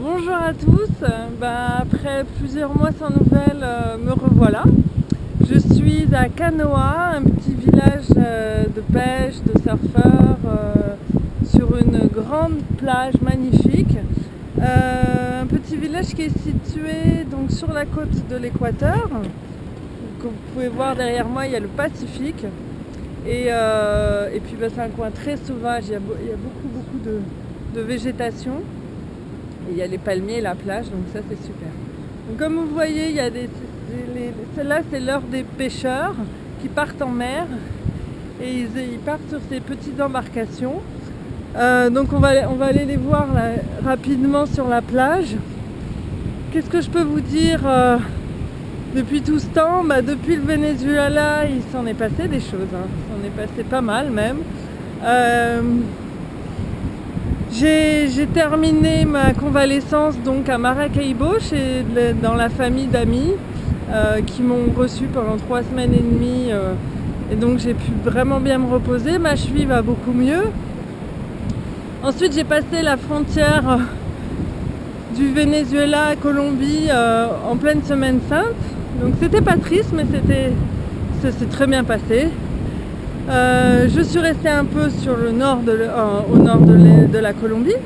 Bonjour à tous, après plusieurs mois sans nouvelles, me revoilà. Je suis à Canoa, un petit village de pêche, de surfeurs, sur une grande plage magnifique. Un petit village qui est situé donc, sur la côte de l'Équateur. Comme vous pouvez voir derrière moi, il y a le Pacifique. Et puis c'est un coin très sauvage, il y a beaucoup de végétation. Et il y a les palmiers et la plage, donc ça c'est super. Donc, comme vous voyez, il y a celle-là c'est l'heure des pêcheurs qui partent en mer et ils partent sur ces petites embarcations. Donc on va aller les voir là, rapidement sur la plage. Qu'est-ce que je peux vous dire depuis tout ce temps? Depuis le Venezuela, il s'en est passé des choses, hein. Il s'en est passé pas mal même. J'ai terminé ma convalescence donc à Maracaibo, dans la famille d'amis qui m'ont reçu pendant 3 semaines et demie, et donc j'ai pu vraiment bien me reposer. Ma cheville va beaucoup mieux. Ensuite j'ai passé la frontière du Venezuela à Colombie en pleine semaine sainte, donc c'était pas triste mais ça s'est très bien passé. Je suis restée un peu sur au nord de la Colombie,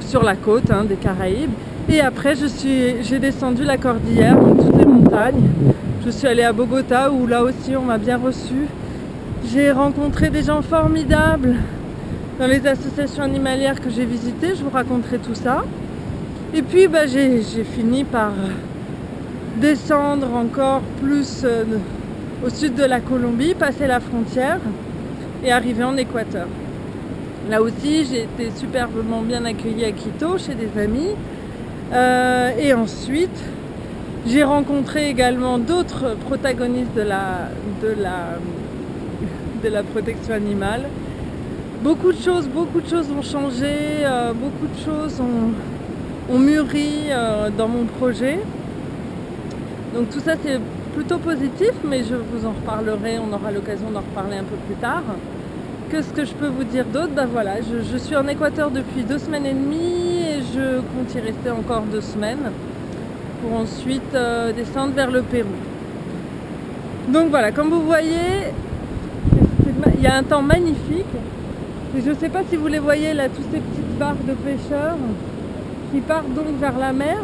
sur la côte des Caraïbes. Et après, j'ai descendu la cordillère, donc toutes les montagnes. Je suis allée à Bogota où là aussi on m'a bien reçue. J'ai rencontré des gens formidables dans les associations animalières que j'ai visitées. Je vous raconterai tout ça. Et puis j'ai fini par descendre encore plus au sud de la Colombie, passer la frontière et arriver en Équateur. Là aussi, j'ai été superbement bien accueillie à Quito chez des amis. Et ensuite, j'ai rencontré également d'autres protagonistes de la protection animale. Beaucoup de choses ont changé, beaucoup de choses ont mûri dans mon projet. Donc tout ça, c'est plutôt positif, mais je vous en reparlerai, on aura l'occasion d'en reparler un peu plus tard. Qu'est-ce que je peux vous dire d'autre? Voilà, je suis en Équateur depuis 2 semaines et demie et je compte y rester encore 2 semaines pour ensuite descendre vers le Pérou. Donc voilà, comme vous voyez, il y a un temps magnifique et je ne sais pas si vous les voyez là, toutes ces petites barques de pêcheurs qui partent donc vers la mer.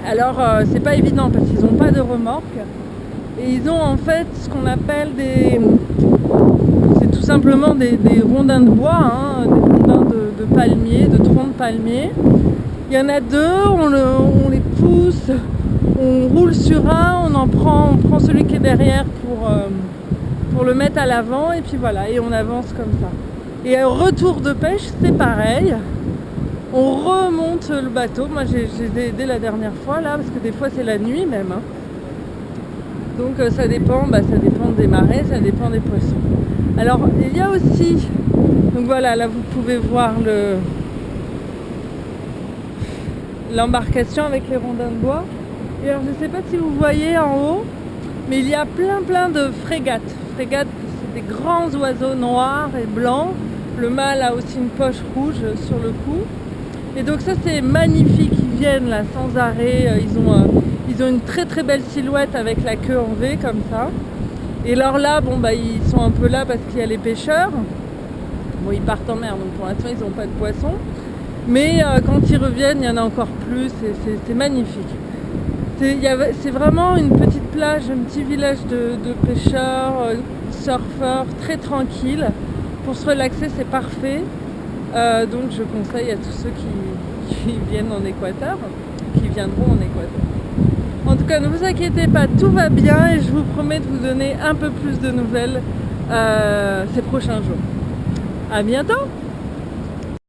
Alors c'est pas évident parce qu'ils n'ont pas de remorque et ils ont en fait ce qu'on appelle c'est tout simplement des rondins de bois, des rondins de palmiers, de troncs de palmiers. Il y en a 2, on les pousse, on roule sur un, on prend celui qui est derrière pour le mettre à l'avant et puis voilà, et on avance comme ça. Et au retour de pêche c'est pareil. On remonte le bateau. Moi j'ai aidé la dernière fois là parce que des fois c'est la nuit même. Donc ça dépend des marées, ça dépend des poissons. Alors il y a aussi, donc voilà, là vous pouvez voir l'embarcation avec les rondins de bois. Et alors je ne sais pas si vous voyez en haut, mais il y a plein de frégates. Frégates, c'est des grands oiseaux noirs et blancs. Le mâle a aussi une poche rouge sur le cou. Et donc ça c'est magnifique, ils viennent là sans arrêt, ils ont une très belle silhouette avec la queue en V comme ça. Et alors là, ils sont un peu là parce qu'il y a les pêcheurs. Bon, ils partent en mer, donc pour l'instant ils n'ont pas de poissons. Mais quand ils reviennent, il y en a encore plus, c'est magnifique. C'est vraiment une petite plage, un petit village de pêcheurs, surfeurs, très tranquille. Pour se relaxer, c'est parfait. Donc je conseille à tous ceux qui viennent en Équateur, qui viendront en Équateur. En tout cas, ne vous inquiétez pas, tout va bien et je vous promets de vous donner un peu plus de nouvelles ces prochains jours. À bientôt!